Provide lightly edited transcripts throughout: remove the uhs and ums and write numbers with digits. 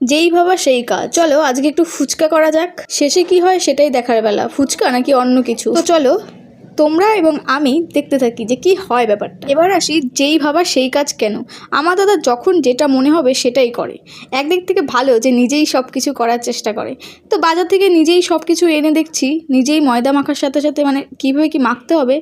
যেই ভাবা সেই কাজ। চলো আজকে একটু ফুচকা করা যাক, শেষে কি হয় সেটাই দেখার বেলা, ফুচকা নাকি অন্য কিছু। তো চলো তোমরা এবং আমি দেখতে থাকি যে কি হয় ব্যাপারটা। এবার আসি যেই ভাবা সেই কাজ কেন। আমার দাদা যখন যেটা মনে হবে সেটাই করে। একদিক থেকে ভালো যে নিজেই সব কিছু করার চেষ্টা করে। তো বাজার থেকে নিজেই সব কিছু এনে দেখছি, নিজেই ময়দা মাখার সাথে সাথে মানে কীভাবে কি মাখতে হবে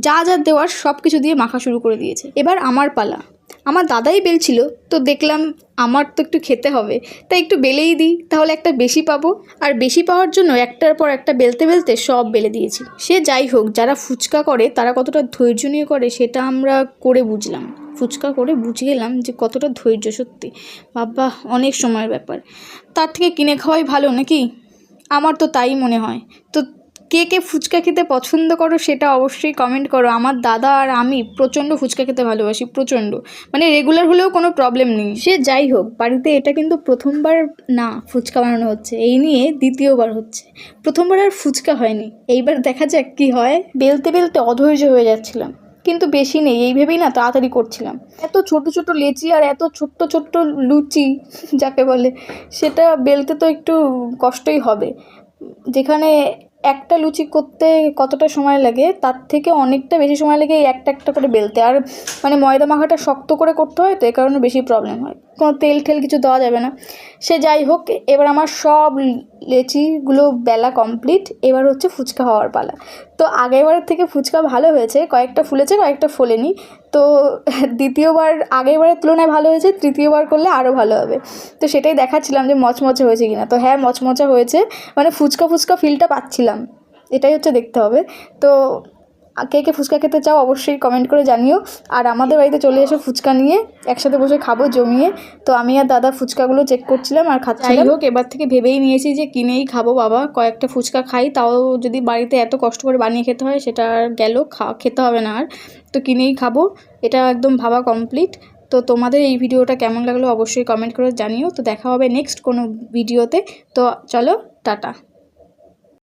যা যা দেওয়ার সব কিছু দিয়ে মাখা শুরু করে দিয়েছে। এবার আমার পালা। আমার দাদাই বেলছিল, তো দেখলাম আমার তো একটু খেতে হবে, তাই একটু বেলেই দিই, তাহলে একটা বেশি পাবো। আর বেশি পাওয়ার জন্য একটার পর একটা বেলতে বেলতে সব বেলে দিয়েছি। সে যাই হোক, যারা ফুচকা করে তারা কতটা ধৈর্য নিয়ে করে সেটা আমরা করে বুঝলাম। ফুচকা করে বুঝে গেলাম যে কতটা ধৈর্য, সত্যি বাবা অনেক সময়ের ব্যাপার। তার থেকে কিনে খাওয়াই ভালো নাকি? আমার তো তাই মনে হয়। তো কে কে ফুচকা খেতে পছন্দ করো সেটা অবশ্যই কমেন্ট করো। আমার দাদা আর আমি প্রচণ্ড ফুচকা খেতে ভালোবাসি, প্রচণ্ড, মানে রেগুলার হলেও কোনো প্রবলেম নেই। সে যাই হোক, বাড়িতে এটা কিন্তু প্রথমবার না ফুচকা বানানো হচ্ছে, এই নিয়ে দ্বিতীয়বার হচ্ছে। প্রথমবার আর ফুচকা হয়নি, এইবার দেখা যাক কি হয়। বেলতে বেলতে অধৈর্য হয়ে যাচ্ছিলাম, কিন্তু বেশি নেই এই ভেবেই না তাড়াতাড়ি করছিলাম। এত ছোট ছোট লেচি আর এত ছোট্ট ছোট্ট লুচি যাকে বলে, সেটা বেলতে তো একটু কষ্টই হবে। যেখানে একটা লুচি করতে কতটা সময় লাগে তার থেকে অনেকটা বেশি সময় লাগে এই একটা একটা করে বেলতে। আর মানে ময়দা মাখাটা শক্ত করে করতে হয়, তো এই কারণে বেশি প্রবলেম হয়। কোনো তেল ঠেল কিছু দেওয়া যাবে না। সে যাই হোক, এবার আমার সব লেচিগুলো বেলা কমপ্লিট। এবার হচ্ছে ফুচকা হওয়ার পালা। তো আগেরবারের থেকে ফুচকা ভালো হয়েছে, কয়েকটা ফুলেছে কয়েকটা ফোলেনি। তো দ্বিতীয়বার আগেরবারের তুলনায় ভালো হয়েছে, তৃতীয়বার করলে আরও ভালো হবে। তো সেটাই দেখাচ্ছিলাম যে মচমচে হয়েছে কিনা। তো হ্যাঁ, মচমচা হয়েছে, মানে ফুচকা ফুচকা ফিলটা পাচ্ছিলাম, এটাই হচ্ছে দেখতে হবে। তো কে কে ফুচকা খেতে চাও অবশ্যই কমেন্ট করে জানিও। আর আমাদের বাড়িতে চলে এসো ফুচকা নিয়ে, একসাথে বসে খাবো জমিয়ে। তো আমি আর দাদা ফুচকাগুলো চেক করছিলাম আর খাচ্ছিলাম। যাই হোক, এবার থেকে ভেবেই নিয়েছি যে কিনেই খাবো বাবা, কয়েকটা ফুচকা খাই, তাও যদি বাড়িতে এত কষ্ট করে বানিয়ে খেতে হয় সেটা আর গেল, খেতে হবে না আর। তো কিনেই খাবো, এটা একদম ভাবা কমপ্লিট। তো তোমাদের এই ভিডিওটা কেমন লাগলো অবশ্যই কমেন্ট করে জানিও। তো দেখা হবে নেক্সট কোনো ভিডিওতে। তো চলো টাটা।